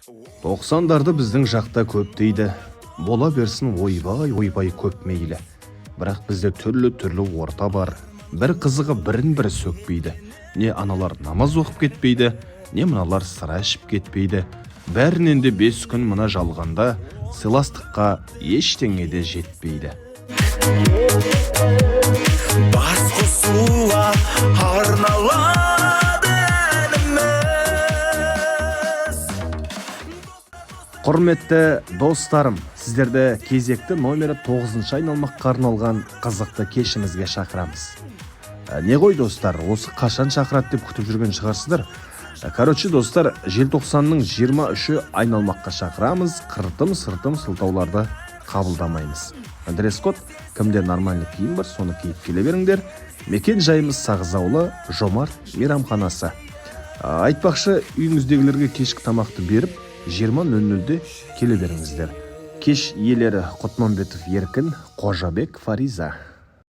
90-дарды біздің жақта көп дейді. Бола берсін ойбай көп мейлі. Бірақ бізде түрлі орта бар. Бір қызығы бірін-бірі сөкпейді. Не аналар намаз оқып кетпейді, не мыналар сыра ішіп кетпейді. Бәрінен де 5 күн мына жалғанда сыйластыққа ештеңе де жетпейді. Бас қосуға арналады әніміз. Құрметті достарым, сіздерді кезекті номері 9-шы айналмаққа арналған қызықты кешімізге шақырамыз. Не ғой достар, осы қашан шақырады деп күтіп жүрген шығарсыздар. Короче, достар, желтоқсанның 23-ші айналмаққа шақырамыз, қыртым-сыртым сылтауларды қабылдамаймыз. Дресс-код, кімде нормальный киім бар, соны киіп келе беріңдер. Мекен жайымыз Сағыз аулы, Жомарт мейрамханасы. Айтпақшы, үйіңіздегілерге кешкі тамақты беріп, 20:00-де келе беріңіздер. Кеш иелері Құтманбетов Еркін, Қожабек Фариза.